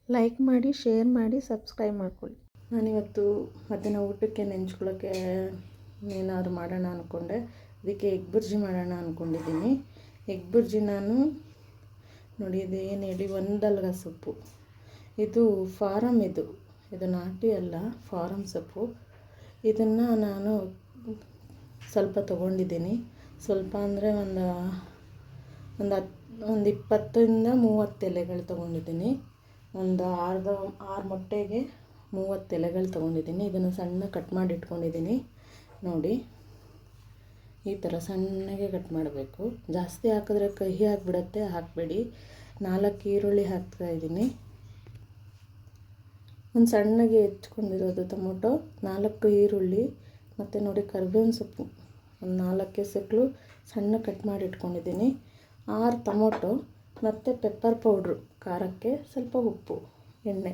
Like ಮಾಡಿ, share ಮಾಡಿ, subscribe ಮಾಡ್ಕೊಳ್ಳಿ. ನಾನಿವತ್ತು ಮಧ್ಯಾಹ್ನ ಊಟಕ್ಕೆ ನೆಂಚ್ಕೊಳ್ಳೋಕ್ಕೆ ಏನಾದರೂ ಮಾಡೋಣ ಅಂದ್ಕೊಂಡೆ. ಅದಕ್ಕೆ ಎಗ್ ಬುರ್ಜಿ ಮಾಡೋಣ ಅಂದ್ಕೊಂಡಿದ್ದೀನಿ. ಎಗ್ ಬುರ್ಜಿ ನಾನು ನೋಡಿ, ಇದೇನು ಹೇಳಿ, ಒಂದಲ್ಗ ಸೊಪ್ಪು, ಇದು ಫಾರಮ್, ಇದು ನಾಟಿ ಅಲ್ಲ, ಫಾರಮ್ ಸೊಪ್ಪು. ಇದನ್ನು ನಾನು ಸ್ವಲ್ಪ ತೊಗೊಂಡಿದ್ದೀನಿ. ಸ್ವಲ್ಪ ಅಂದರೆ ಒಂದು 20-30 ಎಲೆಗಳು ತೊಗೊಂಡಿದ್ದೀನಿ. ಒಂದು 6 ಮೊಟ್ಟೆಗೆ 30 ಎಲೆಗಳು ತೊಗೊಂಡಿದ್ದೀನಿ. ಇದನ್ನು ಸಣ್ಣ ಕಟ್ ಮಾಡಿ ಇಟ್ಕೊಂಡಿದ್ದೀನಿ. ನೋಡಿ, ಈ ಥರ ಸಣ್ಣಗೆ ಕಟ್ ಮಾಡಬೇಕು. ಜಾಸ್ತಿ ಹಾಕಿದ್ರೆ ಕಹಿ ಆಗಿಬಿಡತ್ತೆ, ಹಾಕಬೇಡಿ. 4 ಈರುಳ್ಳಿ ಹಾಕ್ತಾಯಿದ್ದೀನಿ. ಒಂದು ಸಣ್ಣಗೆ ಹೆಚ್ಕೊಂಡಿರೋದು ಟೊಮೊಟೊ, 4 ಈರುಳ್ಳಿ, ಮತ್ತು ನೋಡಿ ಕರಿಬೇವಿನ ಸೊಪ್ಪು ಒಂದು 4 ಎಸಳು ಸಣ್ಣ ಕಟ್ ಮಾಡಿ ಇಟ್ಕೊಂಡಿದ್ದೀನಿ. 6 ಟೊಮೊಟೊ ಮತ್ತು ಪೆಪ್ಪರ್ ಪೌಡ್ರು, ಖಾರಕ್ಕೆ ಸ್ವಲ್ಪ ಉಪ್ಪು, ಎಣ್ಣೆ.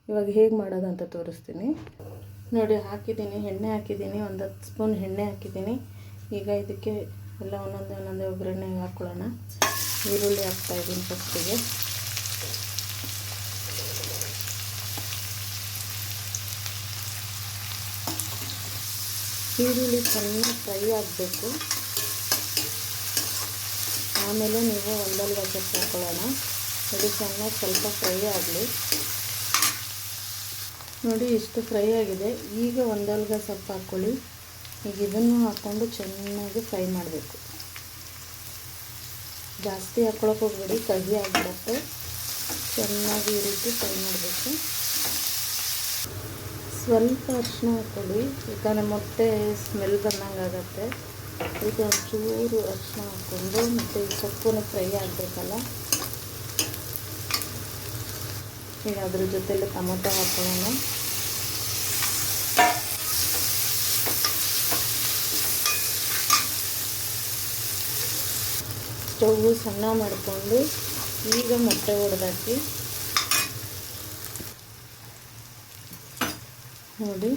ಇವಾಗ ಹೇಗೆ ಮಾಡೋದು ಅಂತ ತೋರಿಸ್ತೀನಿ ನೋಡಿ. ಹಾಕಿದ್ದೀನಿ, ಎಣ್ಣೆ ಹಾಕಿದ್ದೀನಿ, ಒಂದು 10 ಸ್ಪೂನ್ ಎಣ್ಣೆ ಹಾಕಿದ್ದೀನಿ. ಈಗ ಇದಕ್ಕೆ ಎಲ್ಲ ಒಂದೊಂದೇ ಒಗ್ಗರಣೆ ಹಾಕ್ಕೊಳ್ಳೋಣ. ಈರುಳ್ಳಿ ಹಾಕ್ತಾಯಿದ್ದೀನಿ ಫಸ್ಟಿಗೆ. ಈರುಳ್ಳಿ ಚೆನ್ನಾಗಿ ಫ್ರೈ ಆಗಬೇಕು. ಆಮೇಲೆ ನೀವು ಒಂದಲ್ಗ ಸೊಪ್ಪು ಹಾಕ್ಕೊಳ್ಳೋಣ. ಇದು ಚೆನ್ನಾಗಿ ಸ್ವಲ್ಪ ಫ್ರೈ ಆಗಲಿ. ನೋಡಿ, ಇಷ್ಟು ಫ್ರೈ ಆಗಿದೆ. ಈಗ ಒಂದಲ್ಗ ಸೊಪ್ಪು ಹಾಕ್ಕೊಳ್ಳಿ. ಈಗ ಇದನ್ನು ಹಾಕ್ಕೊಂಡು ಚೆನ್ನಾಗಿ ಫ್ರೈ ಮಾಡಬೇಕು. ಜಾಸ್ತಿ ಹಾಕ್ಕೊಳಕ್ಕೆ ಹೋಗ್ಬೇಡಿ, ಕಹಿ ಆಗಿಬಿಡುತ್ತೆ. ಚೆನ್ನಾಗಿ ಈ ರೀತಿ ಫ್ರೈ ಮಾಡಬೇಕು. ಸ್ವಲ್ಪ ಅರಿಶಿನ ಹಾಕ್ಕೊಳ್ಳಿ, ಯಾಕಂದರೆ ಮೊಟ್ಟೆ ಸ್ಮೆಲ್ ಬಂದಂಗೆ ಆಗುತ್ತೆ. ಇದಕ್ಕೆ ಒಂಚೂರು ಅರಿಶಿನ ಹಾಕ್ಕೊಂಡು, ಮತ್ತು ಈ ಸೊಪ್ಪನ್ನು ಫ್ರೈ ಆಗಬೇಕಲ್ಲ. ಈಗ ಅದ್ರ ಜೊತೆಲಿ ಟೊಮೊಟೊ ಹಾಕ್ಕೊಳ್ಳೋಣ. ಸ್ಟವ್ ಸಣ್ಣ ಮಾಡಿಕೊಂಡು ಈಗ ಮೊಟ್ಟೆ ಹೊಡೆದಾಕಿ. ನೋಡಿ,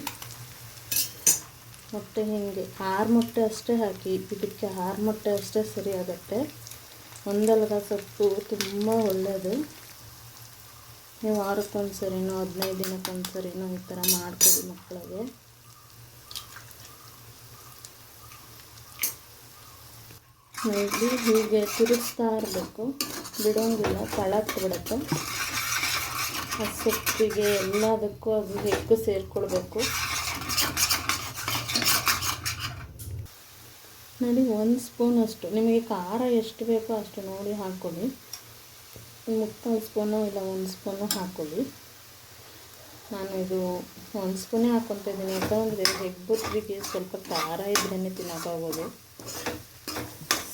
ಮೊಟ್ಟೆ ಹೀಗೆ 6 ಮೊಟ್ಟೆ ಅಷ್ಟೇ ಹಾಕಿ. ಇದಕ್ಕೆ 6 ಮೊಟ್ಟೆ ಅಷ್ಟೇ ಸರಿ ಆಗುತ್ತೆ. ಒಂದಲ್ಗ ಸೊಪ್ಪು ತುಂಬ ಒಳ್ಳೆಯದು. ನೀವು ವಾರಕ್ಕೊಂದು ಸರಿನೋ 15 ದಿನಕ್ಕೊಂದು ಸರಿನೋ ಈ ಥರ ಮಾಡ್ಕೊಡಿ ಮಕ್ಕಳಿಗೆ. ನೋಡಿ, ಹೀಗೆ ತಿರುಗಿಸ್ತಾ ಇರಬೇಕು, ಬಿಡೋಂಗಿಲ್ಲ, ತಳಕ್ಕೆ ಬಿಡುತ್ತೆ. ಆ ಸೊಪ್ಪಿಗೆ ಎಲ್ಲದಕ್ಕೂ ಅದು ಎಗ್ಗು ಸೇರಿಕೊಳ್ಬೇಕು. ನೋಡಿ, 1 ಸ್ಪೂನಷ್ಟು, ನಿಮಗೆ ಖಾರ ಎಷ್ಟು ಬೇಕೋ ಅಷ್ಟು ನೋಡಿ ಹಾಕ್ಕೊಳ್ಳಿ. 3/4 ಸ್ಪೂನು ಇಲ್ಲ 1 ಸ್ಪೂನು ಹಾಕ್ಕೊಳ್ಳಿ. ನಾನು ಇದು 1 ಸ್ಪೂನೇ ಹಾಕ್ಕೊತಿದ್ದೀನಿ. ಯಾಕಂದರೆ ಎಗ್ ಬುರ್ಜಿಗೆ ಸ್ವಲ್ಪ ಖಾರ ಇದ್ರೇ ತಿನ್ನೋಕ್ಕಾಗೋದು.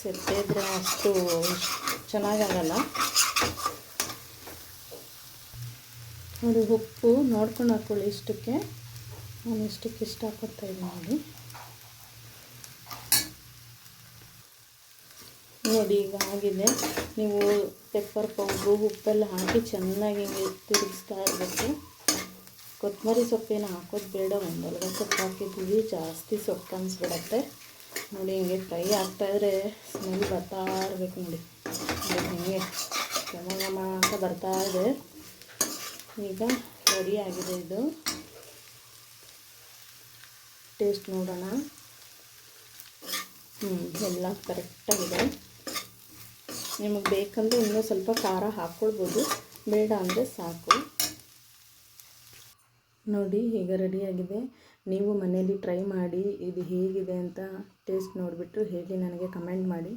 ಸೆತ್ತೆ ಇದ್ದರೆ ಅಷ್ಟು ಚೆನ್ನಾಗಾಗಲ್ಲ. ನೋಡಿ, ಉಪ್ಪು ನೋಡ್ಕೊಂಡು ಹಾಕ್ಕೊಳ್ಳಿ. ಇಷ್ಟಕ್ಕೆ ನಾನು ಇಷ್ಟು ಹಾಕ್ಕೊತಾಯಿದ್ದೀನಿ. ನೋಡಿ, ಈಗ ಆಗಿದೆ. ನೀವು ಪೆಪ್ಪರ್ ಪೌಡ್ರು, ಉಪ್ಪೆಲ್ಲ ಹಾಕಿ ಚೆನ್ನಾಗಿ ತಿರುಗಿಸ್ತಾ ಇರಬೇಕು. ಕೊತ್ತಂಬರಿ ಸೊಪ್ಪೇನು ಹಾಕೋದು ಬೇಡ, ಒಂದಲ್ಗ ಸೊಪ್ಪು ಹಾಕಿದ್ದೀವಿ, ಜಾಸ್ತಿ ಸೊಪ್ಪು ಅನಿಸ್ಬಿಡತ್ತೆ. ನೋಡಿ, ಹಿಂಗೆ ಫ್ರೈ ಆಗ್ತಾಯಿದ್ರೆ ಸ್ಮೆಲ್ ಬರ್ತಾ ಇರಬೇಕು. ನೋಡಿ, ಹಿಂಗೆ ಘಮ ಅಂತ ಬರ್ತಾ ಇದೆ. ಈಗ ರೆಡಿ ಆಗಿದೆ. ಇದು ಟೇಸ್ಟ್ ನೋಡೋಣ. ಎಲ್ಲ ಕರೆಕ್ಟಾಗಿದೆ. ನಿಮಗೆ ಬೇಕಂದರೆ ಇನ್ನೂ ಸ್ವಲ್ಪ ಖಾರ ಹಾಕ್ಕೊಳ್ಬೋದು, ಬೇಡ ಅಂದರೆ ಸಾಕು. ನೋಡಿ, ಈಗ ರೆಡಿಯಾಗಿದೆ. ನೀವು ಮನೇಲಿ ಟ್ರೈ ಮಾಡಿ, ಇದು ಹೇಗಿದೆ ಅಂತ ಟೇಸ್ಟ್ ನೋಡಿಬಿಟ್ಟು ಹೇಳಿ, ನನಗೆ ಕಮೆಂಟ್ ಮಾಡಿ.